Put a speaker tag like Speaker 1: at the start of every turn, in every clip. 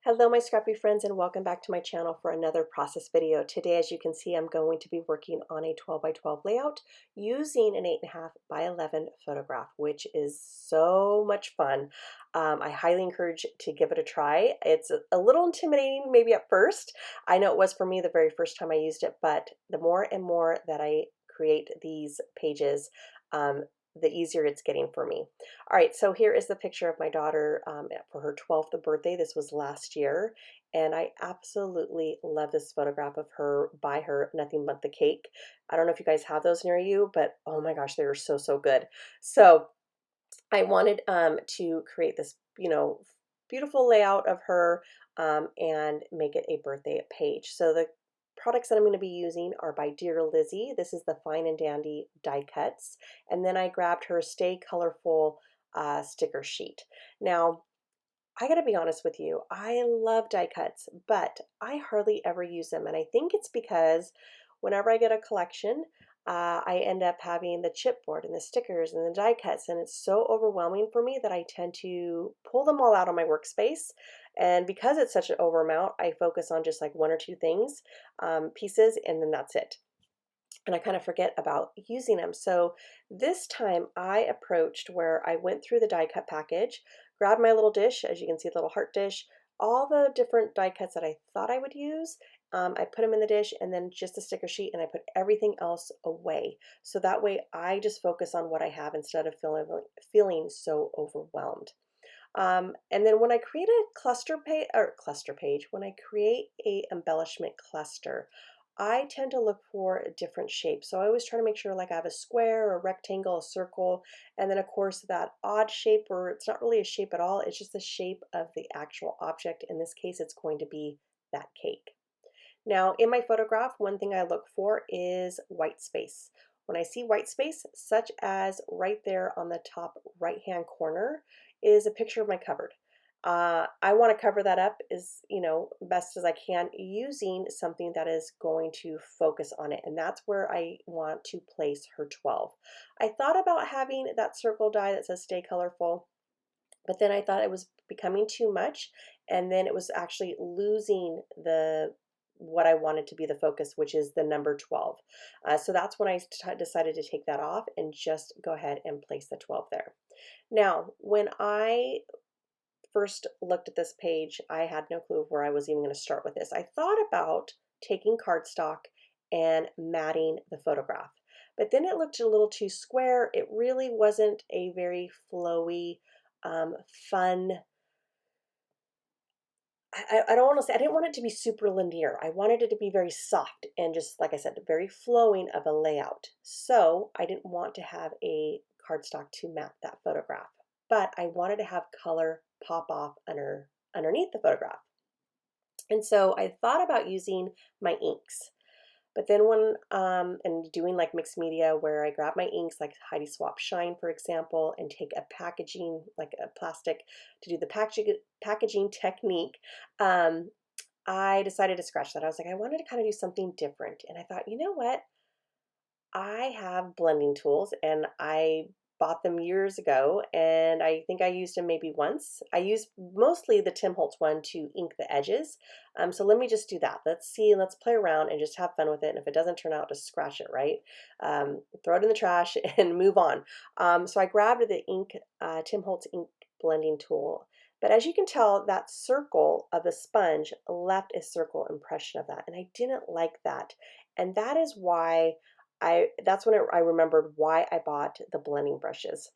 Speaker 1: Hello my scrappy friends and welcome back to my channel for another process video. Today, as you can see, I'm going to be working on a 12 by 12 layout using an 8.5 by 11 photograph, which is so much fun. I highly encourage to give it a try. It's a little intimidating maybe at first. I know it was for me the very first time I used it, but the more and more that I create these pages, the easier it's getting for me. All right, so here is the picture of my daughter for her 12th birthday. This was last year, and I absolutely love this photograph of her by her Nothing But the Cake. I don't know if you guys have those near you, but oh my gosh, they were so, so good. So I wanted to create this, beautiful layout of her and make it a birthday page. So the products that I'm going to be using are by Dear Lizzy. This is the Fine and Dandy die cuts. And then I grabbed her Stay Colorful sticker sheet. Now, I gotta be honest with you, I love die cuts, but I hardly ever use them. And I think it's because whenever I get a collection, I end up having the chipboard and the stickers and the die cuts, and it's so overwhelming for me that I tend to pull them all out on my workspace. And because it's such an over amount, I focus on just like one or two things, pieces, and then that's it. And I kind of forget about using them. So this time I approached where I went through the die cut package, grabbed my little dish, as you can see, the little heart dish, all the different die cuts that I thought I would use. I put them in the dish and then just a sticker sheet, and I put everything else away. So that way I just focus on what I have instead of feeling so overwhelmed. And then when I create a cluster page, when I create a embellishment cluster, I tend to look for a different shape. So I always try to make sure like I have a square, a rectangle, a circle, and then of course that odd shape where it's not really a shape at all, it's just the shape of the actual object. In this case, it's going to be that cake. Now, in my photograph, one thing I look for is white space. When I see white space, such as right there on the top right-hand corner, is a picture of my cupboard. I want to cover that up as best as I can using something that is going to focus on it, and that's where I want to place her 12. I thought about having that circle die that says "Stay Colorful," but then I thought it was becoming too much, and then it was actually losing the what I wanted to be the focus, which is the number 12. So that's when I decided to take that off and just go ahead and place the 12 there. Now, when I first looked at this page, I had no clue of where I was even going to start with this. I thought about taking cardstock and matting the photograph, but then it looked a little too square. It really wasn't a very flowy, fun. I don't want to say, I didn't want it to be super linear. I wanted it to be very soft and just, like I said, very flowing of a layout. So I didn't want to have a cardstock to map that photograph, but I wanted to have color pop off underneath the photograph. And so I thought about using my inks. But then when and doing like mixed media where I grab my inks like Heidi Swap Shine, for example, and take a packaging, like a plastic, to do the packaging technique, I decided to scratch that. I was like, I wanted to kind of do something different. And I thought, you know what? I have blending tools and I bought them years ago, and I think I used them maybe once. I use mostly the Tim Holtz one to ink the edges. So let me just do that. Let's see, let's play around and just have fun with it. And if it doesn't turn out, just scratch it, right? Throw it in the trash and move on. So I grabbed the Tim Holtz ink blending tool. But as you can tell, that circle of the sponge left a circle impression of that. And I didn't like that. And that is why that's when I remembered why I bought the blending brushes.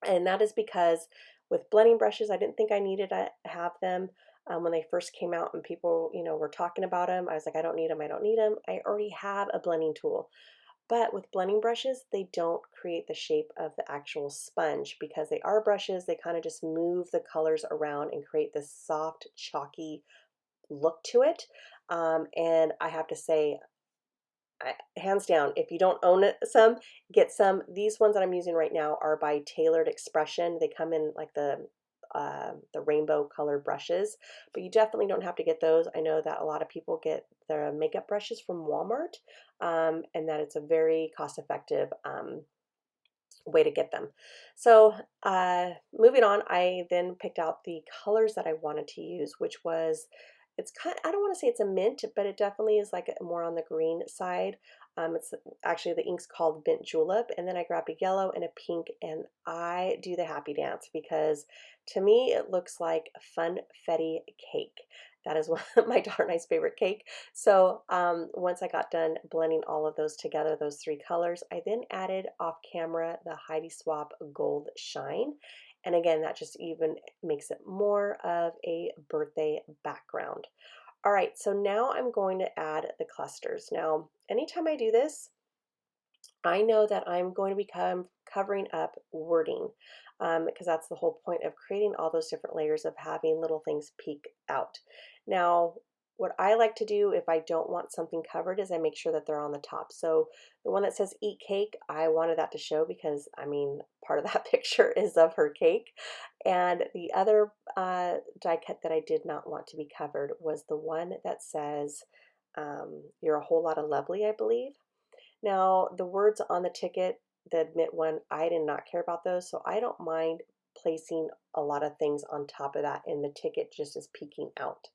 Speaker 1: And that is because with blending brushes, I didn't think I needed to have them when they first came out and people, were talking about them. I was like, I don't need them. I don't need them. I already have a blending tool. But with blending brushes, they don't create the shape of the actual sponge because they are brushes. They kind of just move the colors around and create this soft, chalky look to it. And I have to say, hands down, if you don't own some, get some. These ones that I'm using right now are by Tailored Expression. They come in like the rainbow colored brushes, but you definitely don't have to get those. I know that a lot of people get their makeup brushes from Walmart, and that it's a very cost-effective way to get them. So moving on, I then picked out the colors that I wanted to use, which was, it's kind, I don't want to say it's a mint, but it definitely is like more on the green side. It's actually, the ink's called mint julep, and then I grabbed a yellow and a pink, and I do the happy dance because to me it looks like funfetti cake. That is one of my daughter and I's favorite cake. So once I got done blending all of those together, those three colors, I then added off camera the Heidi Swapp Gold Shine. And again, that just even makes it more of a birthday background. All right, so now I'm going to add the clusters. Now, anytime I do this, I know that I'm going to become covering up wording because that's the whole point of creating all those different layers, of having little things peek out. Now, what I like to do if I don't want something covered is I make sure that they're on the top. So the one that says eat cake, I wanted that to show because, I mean, part of that picture is of her cake. And the other die cut that I did not want to be covered was the one that says you're a whole lot of lovely, I believe. Now, the words on the ticket, the admit one, I did not care about those, so I don't mind placing a lot of things on top of that, and the ticket just is peeking out.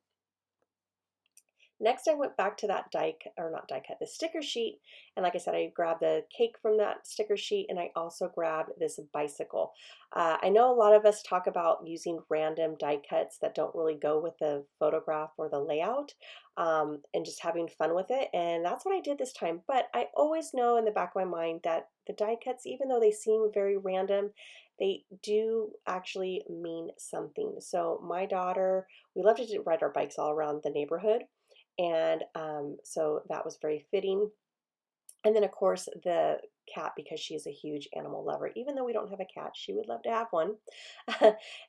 Speaker 1: Next, I went back to that the sticker sheet. And like I said, I grabbed the cake from that sticker sheet, and I also grabbed this bicycle. I know a lot of us talk about using random die cuts that don't really go with the photograph or the layout, and just having fun with it. And that's what I did this time. But I always know in the back of my mind that the die cuts, even though they seem very random, they do actually mean something. So my daughter, we love to ride our bikes all around the neighborhood. And so that was very fitting. And then, of course, the cat, because she's a huge animal lover. Even though we don't have a cat, she would love to have one.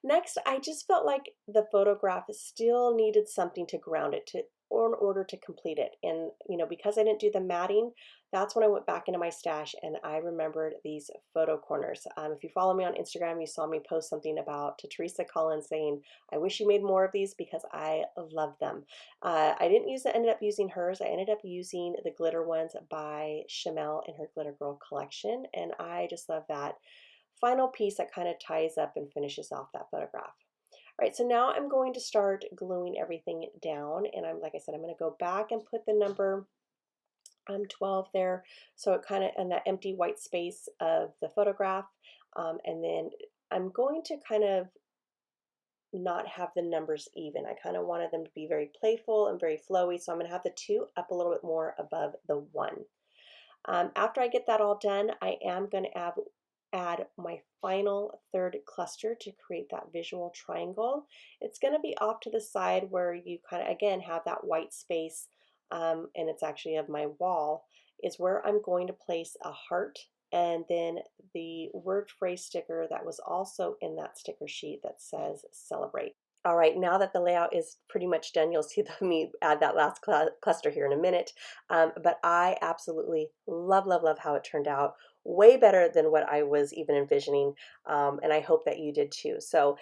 Speaker 1: Next, I just felt like the photograph still needed something to ground it to, or in order to complete it. And, you know, because I didn't do the matting, that's when I went back into my stash and I remembered these photo corners. If you follow me on Instagram, you saw me post something about to Teresa Collins saying, I wish you made more of these because I love them. I didn't ended up using hers. I ended up using the glitter ones by Chamel in her Glitter Girl collection. And I just love that final piece that kind of ties up and finishes off that photograph. All right, so now I'm going to start gluing everything down. And like I said, I'm going to go back and put the number 12 there. So it kind of, in that empty white space of the photograph. And then I'm going to kind of not have the numbers even. I kind of wanted them to be very playful and very flowy. So I'm going to have the 2 up a little bit more above the 1. After I get that all done, I am going to add my final third cluster to create that visual triangle. It's going to be off to the side where you kind of, again, have that white space, and it's actually of my wall, is where I'm going to place a heart and then the word phrase sticker that was also in that sticker sheet that says celebrate. All right, now that the layout is pretty much done, you'll see me add that last cluster here in a minute. But I absolutely love, love, love how it turned out. Way better than what I was even envisioning, and I hope that you did too. So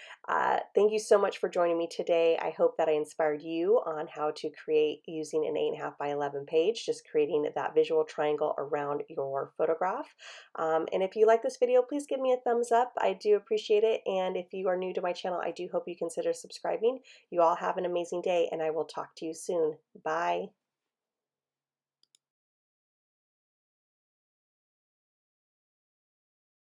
Speaker 1: thank you so much for joining me today. I hope that I inspired you on how to create using an 8.5 by 11 page, just creating that visual triangle around your photograph. And if you like this video, please give me a thumbs up. I do appreciate it. And if you are new to my channel, I do hope you consider subscribing. You all have an amazing day, and I will talk to you soon. Bye.